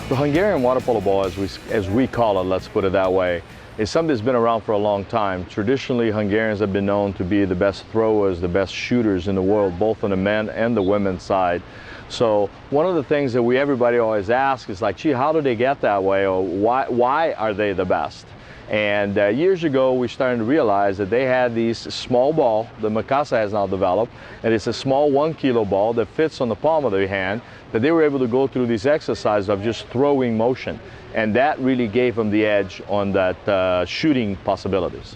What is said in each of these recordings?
The Hungarian water polo ball, as we call it, let's put it that way, is something that's been around for a long time. Traditionally, Hungarians have been known to be the best throwers, the best shooters in the world, both on the men and the women's side. So one of the things that everybody always asks is like, gee, how do they get that way, or why are they the best? And years ago, we started to realize that they had these small ball that Mikasa has now developed, and it's a small 1 kilo ball that fits on the palm of their hand, that they were able to go through these exercises of just throwing motion. And that really gave them the edge on that shooting possibilities.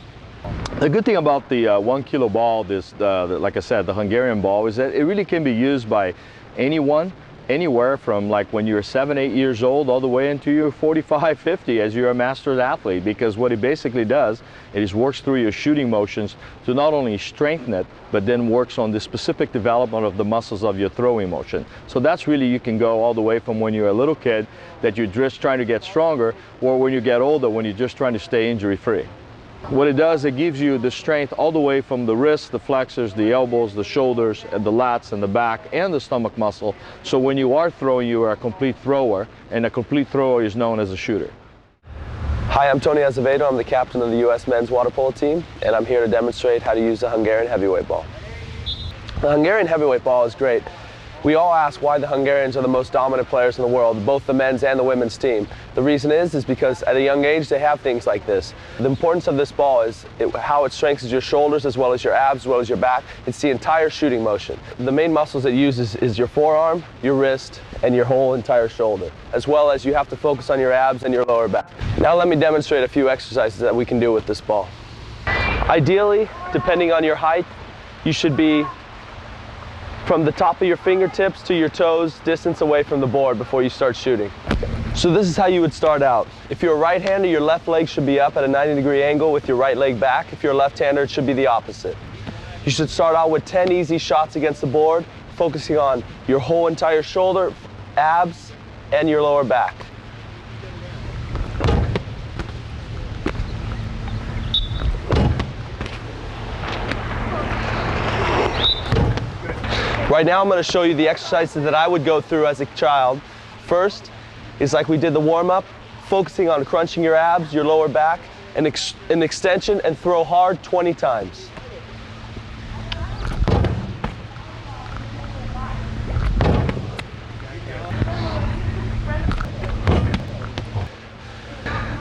The good thing about the 1 kilo ball, like I said, the Hungarian ball, is that it really can be used by anyone, anywhere from like when you're 7, 8 years old all the way into your 45, 50 as you're a master athlete, because what it basically does is works through your shooting motions to not only strengthen it, but then works on the specific development of the muscles of your throwing motion. So that's really, you can go all the way from when you're a little kid that you're just trying to get stronger, or when you get older when you're just trying to stay injury free. What it does, it gives you the strength all the way from the wrists, the flexors, the elbows, the shoulders, and the lats, and the back, and the stomach muscle. So when you are throwing, you are a complete thrower, and a complete thrower is known as a shooter. Hi, I'm Tony Azevedo. I'm the captain of the U.S. men's water polo team, and I'm here to demonstrate how to use the Hungarian heavyweight ball. The Hungarian heavyweight ball is great. We all ask why the Hungarians are the most dominant players in the world, both the men's and the women's team. The reason is because at a young age they have things like this. The importance of this ball is how it strengthens your shoulders as well as your abs, as well as your back. It's the entire shooting motion. The main muscles it uses is your forearm, your wrist, and your whole entire shoulder, as well as you have to focus on your abs and your lower back. Now let me demonstrate a few exercises that we can do with this ball. Ideally, depending on your height, you should be from the top of your fingertips to your toes, distance away from the board before you start shooting. So this is how you would start out. If you're a right-hander, your left leg should be up at a 90-degree angle with your right leg back. If you're a left-hander, it should be the opposite. You should start out with 10 easy shots against the board, focusing on your whole entire shoulder, abs, and your lower back. Right now I'm going to show you the exercises that I would go through as a child. First is like we did the warm-up, focusing on crunching your abs, your lower back, an extension, and throw hard 20 times.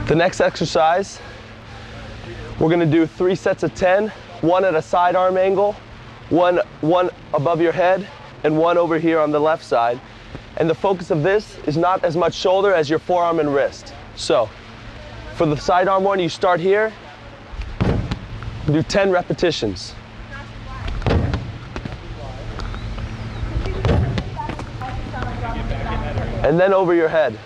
The next exercise, we're going to do 3 sets of 10, one at a sidearm angle, one above your head, and one over here on the left side. And the focus of this is not as much shoulder as your forearm and wrist. So, for the sidearm one, you start here, do 10 repetitions. And then over your head.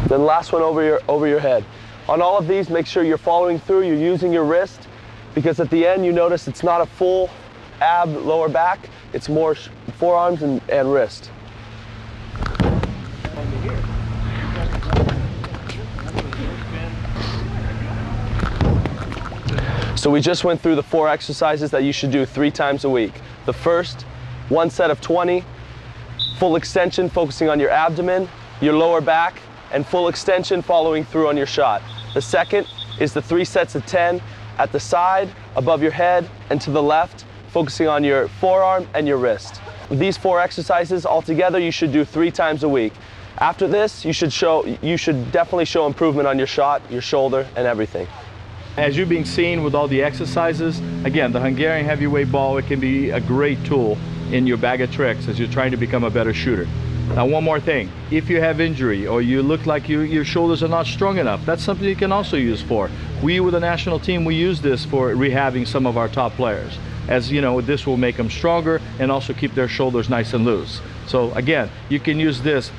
Then last one over your head. On all of these, make sure you're following through, you're using your wrist, because at the end you notice it's not a full ab lower back, it's more forearms and wrist. So we just went through the 4 exercises that you should do 3 times a week. The first, 1 set of 20, full extension focusing on your abdomen, your lower back, and full extension following through on your shot. The second is the 3 sets of 10 at the side, above your head, and to the left, focusing on your forearm and your wrist. These 4 exercises altogether you should do 3 times a week. After this, you should definitely show improvement on your shot, your shoulder, and everything. As you're being seen with all the exercises, again, the Hungarian heavyweight ball, it can be a great tool in your bag of tricks as you're trying to become a better shooter. Now, one more thing, if you have injury or you look like your shoulders are not strong enough, that's something you can also use for. We with the national team, we use this for rehabbing some of our top players. As you know, this will make them stronger and also keep their shoulders nice and loose. So again, you can use this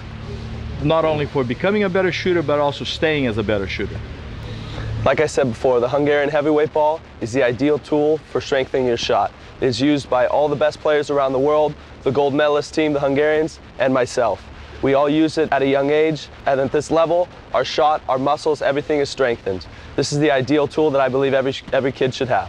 not only for becoming a better shooter, but also staying as a better shooter. Like I said before, the Hungarian heavyweight ball is the ideal tool for strengthening your shot. It is used by all the best players around the world, the gold medalist team, the Hungarians, and myself. We all use it at a young age, and at this level, our shot, our muscles, everything is strengthened. This is the ideal tool that I believe every kid should have.